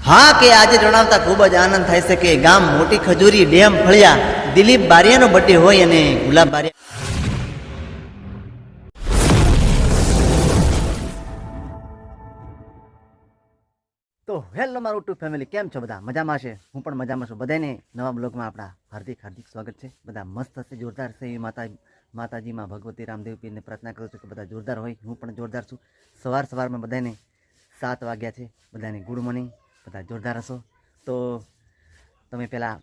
હા કે આજે જણાવતા ખૂબ જ આનંદ થાય છે કે ગામ મોટી ખજૂરી ડેમ ફળિયા દિલીપ બારિયાનો બર્થડે હોય અને ગુલાબ બારિયા તો હેલો મારું ટુ ફેમિલી, કેમ છો બધા? મજામાં છે? હું પણ મજામાં છું. બધાને નવા બ્લોગમાં આપણા હાર્દિક સ્વાગત છે. બધા મસ્ત હશે, જોરદાર છે એવી માતાજીમાં ભગવતી રામદેવ પીરને પ્રાર્થના કરું છું કે બધા જોરદાર હોય. હું પણ જોરદાર છું. સવારમાં બધાને 7 વાગ્યા છે. બધાને ગુડ મોર્નિંગ. બધા જોરદાર હશો. તો તમે પહેલાં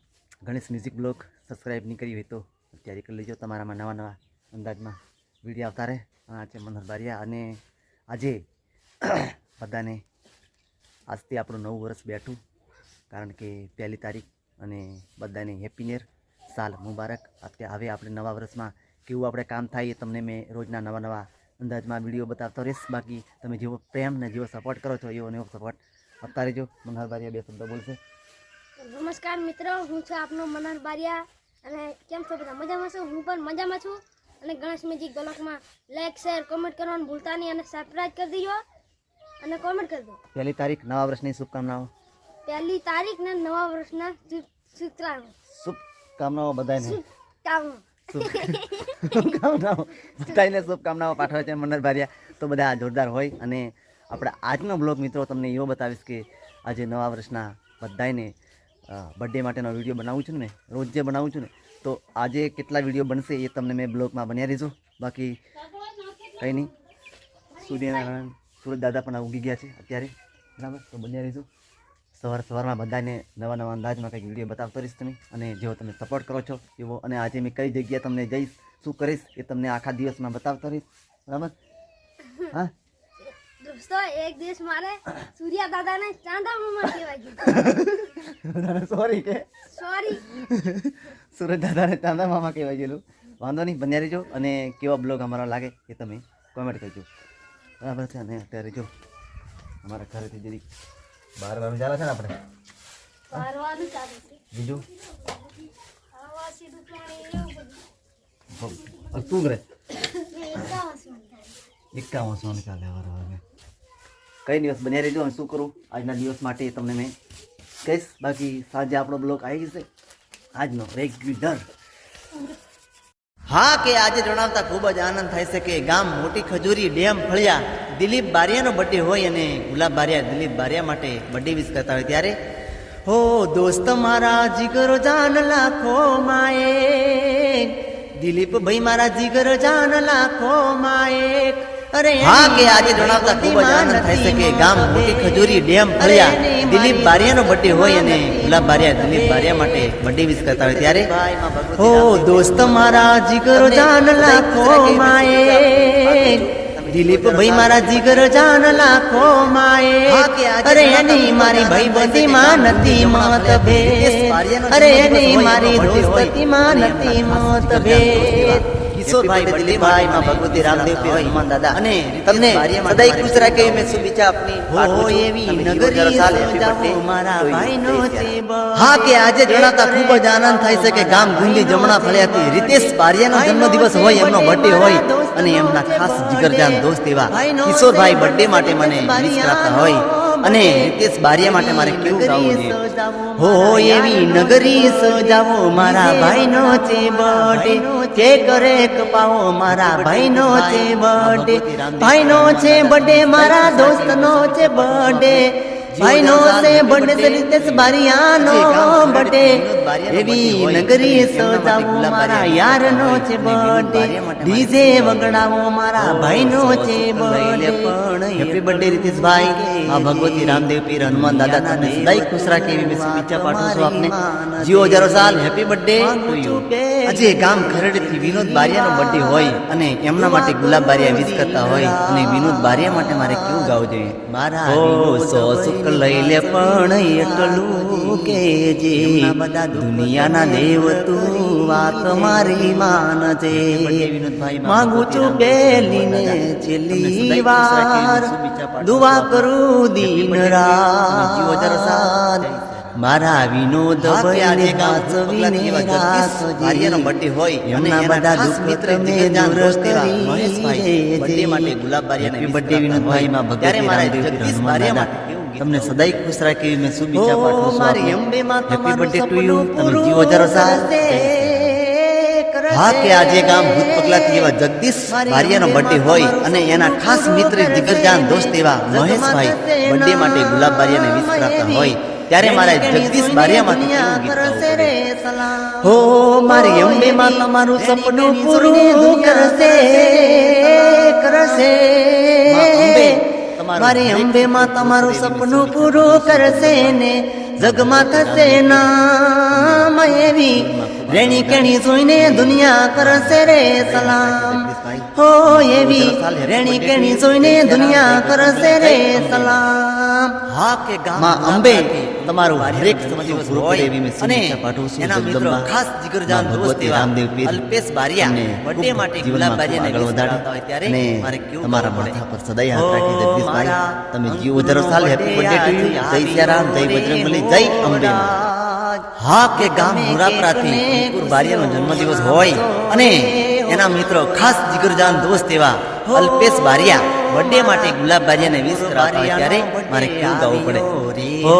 ગણેશ મ્યુઝિક બ્લોગ સબસ્ક્રાઈબ નહીં કરી હોય તો અત્યારે કરી લેજો. તમારામાં નવા અંદાજમાં વિડીયો આવતા રહે. આ છે મનોહર બારિયા અને આજે બધાને આજથી આપણું નવું વર્ષ બેઠું, કારણ કે 1 તારીખ અને બધાને હેપી ન્યુ યર, સાલ મુબારક. અત્યારે હવે આપણે નવા વર્ષમાં કેવું આપણે કામ થાય એ તમને મેં રોજના નવા અંદાજમાં વિડીયો બતાવતો રહીશ. બાકી તમે જેવો પ્રેમ ને જેવો સપોર્ટ કરો છો એવો નવો સપોર્ટ આપતા રહેજો. મનોહર બારિયા 2 શબ્દ બોલશે. નમસ્કાર મિત્રો, હું છું આપનો મનોહર બારિયા અને કેમ છો બધા? મજામાં છો? હું પણ મજામાં છું. અને ગણેશ મ્યુઝિક બ્લોગમાં લાઈક શેર કોમેન્ટ કરવાનું ભૂલતા નહીં અને સબસ્ક્રાઇબ કરી દેજો અને કોમેન્ટ કરી દો. 1 તારીખ નવા વર્ષની શુભકામનાઓ. 1 તારીખ ને નવા વર્ષના શુભકામનાઓ બધાને. શુભકામનાઓ બધાને શુભકામનાઓ પાઠવે છે મનોહર બારિયા. તો બધા જોરદાર હોય. અને આપણે આજનો બ્લોગ મિત્રો તમને એવો બતાવીશ કે આજે નવા વર્ષના બધાને બર્થડે માટેનો વિડીયો બનાવું છું ને, રોજ જે બનાવું છું ને, તો આજે કેટલા વિડીયો બનશે એ તમને મેં બ્લોગમાં બન્યા રહીશું. બાકી કંઈ નહીં. સૂર્યનારાયણ સુરજ દાદા પણ ઉગી ગયા છે અત્યારે, બરાબર? તો બન્યા રહીશું. સવારમાં બધાને નવા અંદાજમાં કંઈક વિડીયો બતાવતો રહીશ તમે, અને જેવો તમે સપોર્ટ કરો છો એવો. અને આજે મેં કઈ જગ્યાએ તમને જઈશ, શું કરીશ એ તમને આખા દિવસમાં બતાવતો રહીશ, બરાબર? હા દોસ્તો, એક દિવસ મારે સૂર્યા દાદાને ચાંદા મામા કહેવાય. સોરી સુરજ દાદાને ચાંદા મામા કહેવાય ગયેલું. વાંધો નહીં, બન્યા રહેજો. અને કેવા બ્લોગ અમારા લાગે એ તમે કોમેન્ટ કરજો, બરાબર છે? અને અત્યારે જો અમારા ઘરેથી જરી બહાર ચાલે છે ને આપણે બીજું શું કરે 51 ચાલે. કઈ દિવસ બન્યા રહેજો. અને શું કરું આજના દિવસ માટે તમને મેં કહીશ. બાકી સાંજે આપણો બ્લોગ આવી જશે આજનો રેગ્યુલર. હા કે આજે જણાવતા ખૂબ જ આનંદ થાય છે કે ગામ મોટી ખજૂરી ડેમ ફળિયા દિલીપ બારિયાનો બર્થડે હોય અને ગુલાબ બારિયા દિલીપ બારિયા માટે બર્થડે વિશ કરતા હોય ત્યારે હો દોસ્ત મારા જીગર જાન લાખો માએ દિલીપ ભાઈ મારા જીગર જાન લાખો માએ. અરે હા કે આજે જણાવતા ખૂબ જ આનંદ થાય છે કે ગામ મોટી ખજૂરી ડેમ ફળિયા દિલીપ બારિયાનો બર્થડે હોય અને ગુલાબ બારિયા દિલીપ બારિયા માટે બર્થડે વિશ કરતા હોય ત્યારે હો દોસ્ત મારા જીગર જાન લાખો માએ દિલીપ ભાઈ મારા જીગર જાન લાખો માએ. અરે એની મારી ભાઈ બધી માં નથી મતભેદ, અરે એની મારી દોસ્તી માં નથી મતભેદ. કિશોરભાઈ દિલીપભાઈ માં ભગવતી રામદેવ પીર હનુમાન દાદા અને તમને સદાય ખુશ રાખે મેં શુભેચ્છા આપની પાઠવું એવી નગરી સજાવો મારા ભાઈનો ચેબ. હા કે આજે જણાતા ખૂબ જ આનંદ થાય છે કે ગામ ગુંદી જમણા ફળિયાથી રીતેશ બારિયાનો જન્મદિવસ હોય, એમનો બર્થડે હોય અને એમના ખાસ જીગરજાન દોસ્ત એવા કિશોરભાઈ બર્થડે માટે મને વિશ કરતા હોય. અને રીતેશ બારિયા માટે મારે કેવું ગાવું છે હો એવી નગરી સજાવો મારા ભાઈનો છે બર્થડે, કે કરે કપાવો મારા ભાઈનો છે બર્થડે, ભાઈનો છે બર્થડે મારા દોસ્તનો છે બર્થડે, ભાઈનો છે બર્થડે રીતેશ બારિયાનો બર્થડે, એવી નગરી સજાવો મારા યારનો છે બર્થડે, ડીજે વગડાવો મારા ભાઈનો છે બર્થડે. Happy birthday Riteshbhai. આ ભગવતી રામદેવ પીર હનુમાન દાદા તમને સદાય ખુશ રાખે એવી મેં શુભેચ્છા પાઠવું છું આપને. જીઓ 1000 સાલ. Happy birthday to you. આજે ગામ ખરડથી વિનોદ બારિયાનો બર્થડે હોય અને એમના માટે ગુલાબ બારિયા વિશ કરતા હોય અને વિનોદ બારિયા માટે મારે કેવું ગાવું જોઈએ? મારા સો સુખ લઈ લે પણ એટલું કે જે બધા દુનિયાના દેવ તું વાત મારી માનજે. માંગુ છું બેલીને છેલ્લી વાર દુઆ કરું દિન રાત મારા વિનોદ ભાઈને વાંચવીને રાત બર્થડે હોય એમના બધા દુઃખ મિત્ર મે દૂર કરી મહેશભાઈ બર્થડે માટે ગુલાબ બારિયાને બર્થડે વિનોદભાઈ માં ભગવાન મારા જગદીશ બારિયા માટે તમને સદાય ખુશ રાખે એવી મેં શુભેચ્છા પાઠવું છું મારી અંબે માં હેપી બર્થડે ટુ યુ તમે જીવો હજારો સાલ હા કે આજે ગામ ભૂત પગલાથી એવા જગદીશ ભારિયાનો બર્થડે હોય અને એના ખાસ મિત્ર જીગરજાન દોસ્ત એવા મહેશભાઈ બર્થડે માટે ગુલાબ બારિયાને વિશ કરાતા હોય ત્યારે મારા જગદીશ બારિયામાંથી કેવું ગીત ગાવું પડે? હો મારી અંબે માં તમારું સપનું પૂરું કરશે મારી અંબે માં તમારું સપનું પૂરું કરશે ને જગમાં થશે નામ એવી રેણી કેણી જોઈને દુનિયા કરશે રે સલામ હો એવી રેણી કેણી જોઈને દુનિયા કરશે રે સલામ હા કે માં અંબે તમારું હરેક સમજીવ હોય એવી મેં શુભેચ્છા પાઠવું છું એના મિત્રો ખાસ જીગરજાન દોસ્ત રામદેવ પીર અલ્પેશ બારિયા બર્થડે માટે ગુલાબ બારિયાને વિશ કરાવતા હોય ત્યારે મારે કેવું તમારા માથા પર સદાય હાથ રાખી જગદીશભાઈ તમે જીવો હજારો સાલ હેપી બર્થડે ટુ યુ જય સિયારામ જય બજરંગબલી જય અંબે હા કે ગામ મુરાપરાથી અંકુર બારિયાનો જન્મદિવસ હોય અને એના મિત્રો ખાસ જીગરજાન દોસ્ત એવા અલ્પેશ બારિયા બર્થડે માટે ગુલાબ બારિયાને વિશ કરાવતા હોય ત્યારે મારે કેવું ગાવું પડે? ઓ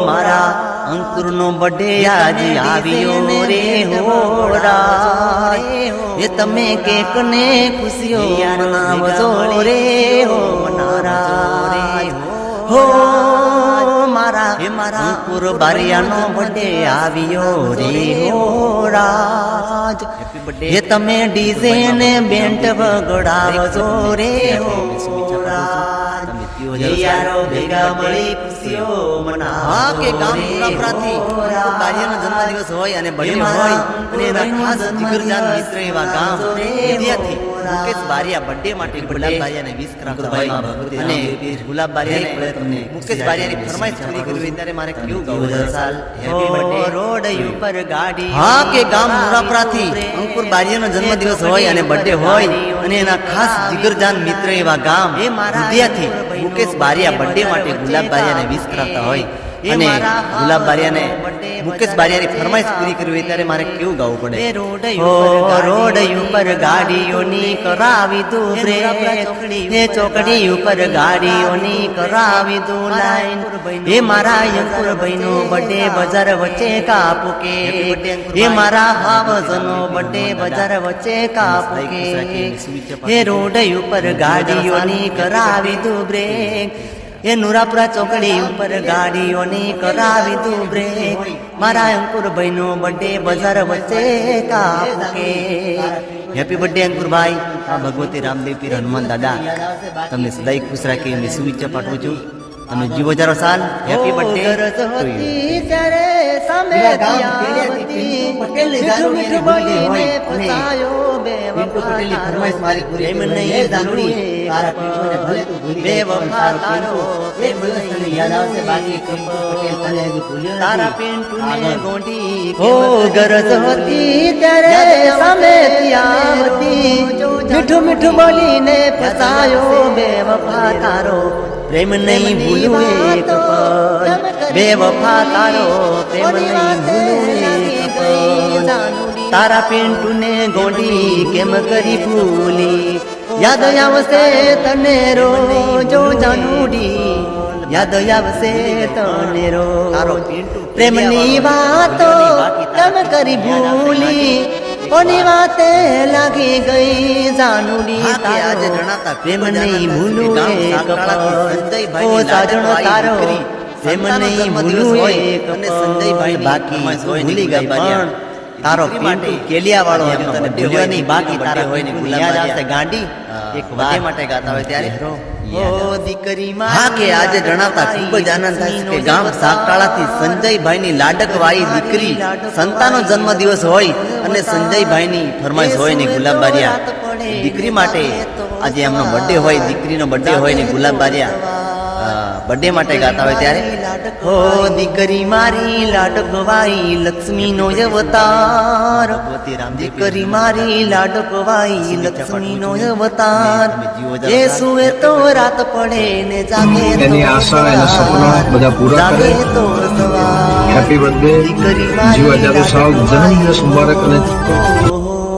મારા અંકુરનો બર્થડે આજે આવ્યો રે હોરા એ તમે કેક ને ખુશીઓ મનાવજો રે હો મનારા હો મારા અંકુર બારિયાનો બર્થડે આવ્યો રે હોરાજ એ તમે ડીજે ને બેન્ટ વગડાવજો રે હોરાજ યારો ભેગા મળી ખુશીઓ મનાવો હા કે ગામ મુરાપરાથી બારિયાનો જન્મદિવસ હોય અને બર્થડે હોય અને એના ખાસ જીગરજાન મિત્ર એવા ગામ વિદ્યાર્થી મુકેશ બારિયા બર્થડે માટે ગુલાબ બારિયાને વિશ કરાવતા હોય અને ગુલાબ બારિયાને તમને મુકેશ બારિયાની ફરમાઈશ પૂરી કરવી ત્યારે મારે કેવું ગાવું હેપી બર્થડે રોડ ઉપર ગાડી હા કે ગામ મુરાપરાથી અંકુર બારિયાનો જન્મદિવસ હોય અને બર્થડે હોય અને એના ખાસ જીગરજાન મિત્ર એવા ગામ વિદ્યાર્થી મુકેશ બારિયા બર્થડે માટે ગુલાબ બારિયાને વિશ કરાવતા હોય અને ગુલાબ બારિયાને મુકેશ બારિયાની ફરમાઈશ પૂરી કરવી હોય ત્યારે મારે કેવું ગાવું પડે? રોડ ઉપર ગાડીઓની કરાવી દઉં બ્રેક એ ચોકડી ઉપર ગાડીઓની કરાવી દઉં લાઈન એ મારા અંકુરભાઈ નો બર્થડે બજાર વચ્ચે કાપુ કે એ મારા હાવજનો બર્થડે બજાર વચ્ચે કાપુ કે એ રોડ ઉપર ગાડીઓની કરાવી દઉં બ્રેક એ નુરાપુરા ચોકડી ઉપર ગાડીઓની કરાવી દઉં બ્રેક મારા અંકુરભાઈ નો બર્થડે બજાર વચ્ચે કાપુ કે હેપી બર્થડે અંકુરભાઈ આ ભગવતી રામદેવ પીર હનુમાન દાદા તમને સદાય ખુશ રાખી એમની શુભેચ્છા પાઠવું છું તમે જીવો હજારો સાલ હેપી બર્થડે ત્યારે સામે મીઠું બોલીને ફસાયો બે વફાની ફરમાઈશ મારી પૂરી એમ નહીં જાણવી બે વફા તારો એમ નહીં યાદ આવશે બાકી પટેલ તને ભૂલ્યો તારા પિન્ટુને ગોંડી હો ગરજ હતી ત્યારે સામે હતી મીઠું મીઠું બોલીને ફસાયો બે વફા તારો પ્રેમ નહીં ભૂલું એક પળ બે વફા તારો પ્રેમ નહીં ભૂલું એક પળ તારા પિન્ટુને ગોંડી કેમ કરી ભૂલી યાદ આવશે તને રોજો જાનુડી યાદ આવશે તને રો તારો પિન્ટુ પ્રેમની વાતો કેમ કરી ભૂલી કોની વાતે લાગી ગઈ જાનુડી આજે જણાતા પ્રેમ નહીં ભૂલું એક પળ ઓ સાજણો તારો પ્રેમ નહીં ભૂલું એક અને સંજયભાઈ બાકી ભૂલી ગઈ પણ તારો પિન્ટુ કેલિયા વાળો હજુ તને ભૂલ્યો નહીં બાકી તારા હોય ને યાદ આવશે ગાંડી એક વાર માટે ગાતા હોય ત્યારે ઓ દીકરી હા કે આજે જણાવતા ખૂબ જ આનંદ થાય છે કે ગામ સાગટાળાથી સંજયભાઈની લાડકવાળી દીકરી સંતાનો જન્મદિવસ હોય અને સંજયભાઈની ફરમાઈશ હોય ને ગુલાબ બારિયા દીકરી માટે આજે એમનો બર્થડે હોય દીકરીનો બર્થડે હોય ને ગુલાબ બારિયા બર્થડે માટે ગાતા હોય ત્યારે હો દીકરી મારી લાડકવાઈ લક્ષ્મીનો અવતાર દીકરી મારી લાડકવાઈ લક્ષ્મીનો અવતાર જે સુએ તો રાત પડે ને જાગે એની આશા એના સપના બધા પૂરા કરે તો સવાર હેપી બર્થડે જીવ હજારો સાલ જન્મદિવસ મુબારક અને